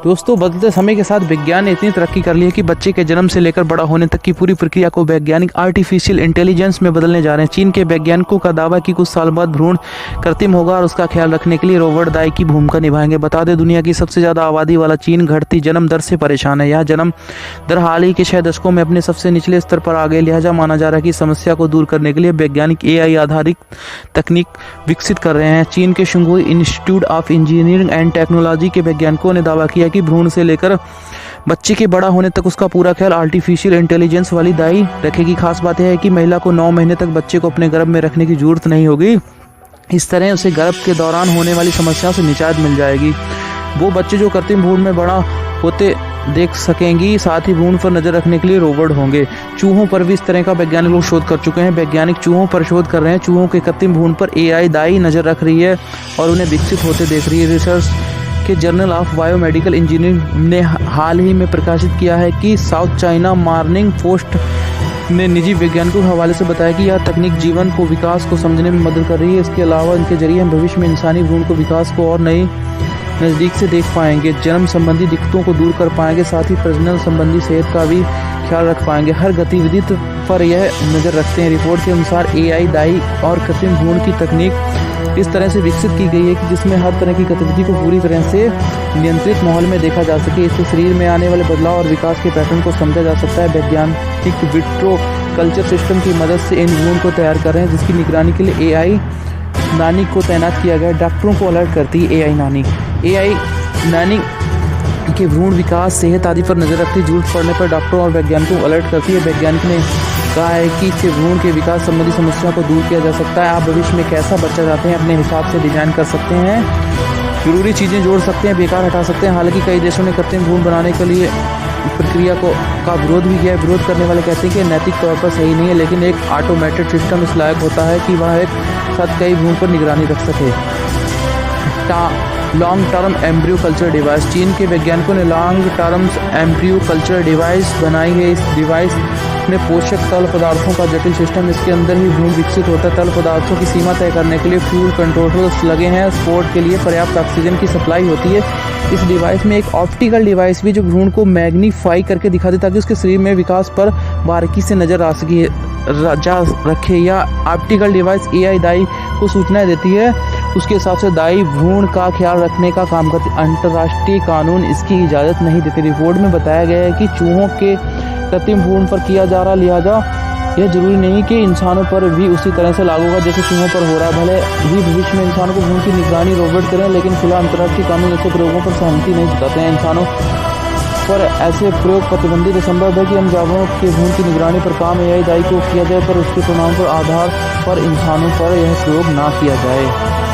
दोस्तों, बदलते समय के साथ विज्ञान ने इतनी तरक्की कर ली है कि बच्चे के जन्म से लेकर बड़ा होने तक की पूरी प्रक्रिया को वैज्ञानिक आर्टिफिशियल इंटेलिजेंस में बदलने जा रहे हैं। चीन के वैज्ञानिकों का दावा कि कुछ साल बाद भ्रूण कृत्रिम होगा और उसका ख्याल रखने के लिए रोबोट दाई की भूमिका निभाएंगे। बता दें, दुनिया की सबसे ज़्यादा आबादी वाला चीन घटती जन्म दर से परेशान है। यह जन्म दर हाल ही के 6 दशकों में अपने सबसे निचले स्तर पर आ गए। लिहाजा माना जा रहा है कि समस्या को दूर करने के लिए वैज्ञानिक AI आधारित तकनीक विकसित कर रहे हैं। चीन के Shungui institute of engineering and technology के वैज्ञानिकों ने दावा किया कि भ्रूण से लेकर बच्चे के बड़ा होने तक उसका पूरा ख्याल आर्टिफिशियल इंटेलिजेंस वाली दाई रखेगी। खास बात यह है कि महिला को 9 महीने तक बच्चे को अपने गर्भ में रखने की जरूरत नहीं होगी। इस तरह उसे गर्भ के दौरान होने वाली समस्याओं से निजात मिल जाएगी। वो बच्चे जो कृत्रिम भ्रूण में बड़ा होते देख सकेंगी। साथ ही भ्रूण पर नजर रखने के लिए रोबोट होंगे। चूहों पर भी इस तरह का वैज्ञानिक लोग शोध कर चुके हैं। वैज्ञानिक चूहों पर शोध कर रहे हैं। चूहों के कृत्रिम भ्रूण पर AI दाई नजर रख रही है और उन्हें विकसित होते देख रही है। रिसर्च के जर्नल ऑफ बायोमेडिकल इंजीनियरिंग ने हाल ही में प्रकाशित किया है कि साउथ चाइना मॉर्निंग पोस्ट ने निजी वैज्ञानिकों के हवाले से बताया कि यह तकनीक जीवन को विकास को समझने में मदद कर रही है। इसके अलावा इनके जरिए हम भविष्य में इंसानी भ्रूण को विकास को और नई नज़दीक से देख पाएंगे, जन्म संबंधी दिक्कतों को दूर कर पाएंगे, साथ ही प्रजनन संबंधी सेहत का भी ख्याल रख पाएंगे। हर गतिविधि पर यह नज़र रखते हैं। रिपोर्ट के अनुसार AI दाई और कृत्रिम भ्रूण की तकनीक इस तरह से विकसित की गई है कि जिसमें हर तरह की गतिविधि को पूरी तरह से नियंत्रित माहौल में देखा जा सके। इससे शरीर में आने वाले बदलाव और विकास के पैटर्न को समझा जा सकता है। वैज्ञानिक विट्रो कल्चर सिस्टम की मदद से इन भ्रूण को तैयार कर रहे हैं, जिसकी निगरानी के लिए AI नानी को तैनात किया गया। डॉक्टरों को अलर्ट करती है AI नानी के भ्रूण विकास, सेहत आदि पर नजर रखती है। जरूरत पड़ने पर डॉक्टरों और वैज्ञानिकों को अलर्ट करती है। वैज्ञानिक ने कहा है कि इससे भ्रूण के विकास संबंधी समस्याओं को दूर किया जा सकता है। आप भविष्य में कैसा बच्चा चाहते हैं अपने हिसाब से डिजाइन कर सकते हैं। जरूरी चीज़ें जोड़ सकते हैं, बेकार हटा सकते हैं। हालांकि कई देशों ने कृत्रिम भ्रूण बनाने के लिए प्रक्रिया का विरोध भी किया है। विरोध करने वाले कहते हैं कि नैतिक तौर पर सही नहीं है, लेकिन एक ऑटोमेटेड सिस्टम इस लायक होता है कि वह एक साथ कई भ्रूण पर निगरानी रख सके। Long term embryo culture device. चीन के वैज्ञानिकों ने long term embryo culture device बनाई है। इस डिवाइस में पोषक तरल पदार्थों का जटिल सिस्टम, इसके अंदर ही भ्रूण विकसित होता है। तरल पदार्थों की सीमा तय करने के लिए फ्यूल कंट्रोलर्स लगे हैं। स्पोर्ट के लिए पर्याप्त ऑक्सीजन की सप्लाई होती है। इस डिवाइस में एक ऑप्टिकल डिवाइस भी जो भ्रूण को मैग्नीफाई करके दिखा देता है ताकि उसके शरीर में विकास पर बारीकी से नजर आ सके जा रखे। या ऑप्टिकल डिवाइस AI दाई को सूचनाएं देती है, उसके हिसाब से दाई भ्रूण का ख्याल रखने का काम करती है। अंतर्राष्ट्रीय कानून इसकी इजाज़त नहीं देते। रिपोर्ट में बताया गया है कि चूहों के कृत्रिम भ्रूण पर किया जा रहा, लिहाजा यह जरूरी नहीं कि इंसानों पर भी उसी तरह से लागू होगा जैसे चूहों पर हो रहा है। भले ही भविष्य में इंसानों को भ्रूण की निगरानी रोबोट करें, लेकिन फिलहाल अंतर्राष्ट्रीय कानून ऐसे प्रयोगों पर सहमति नहीं जताते हैं। इंसानों पर ऐसे प्रयोग प्रतिबंधित संभव है कि हम जानवरों के भ्रूण की निगरानी पर काम AI दाई को किया जाए, पर उसके परिणाम पर आधार पर इंसानों पर यह प्रयोग ना किया जाए।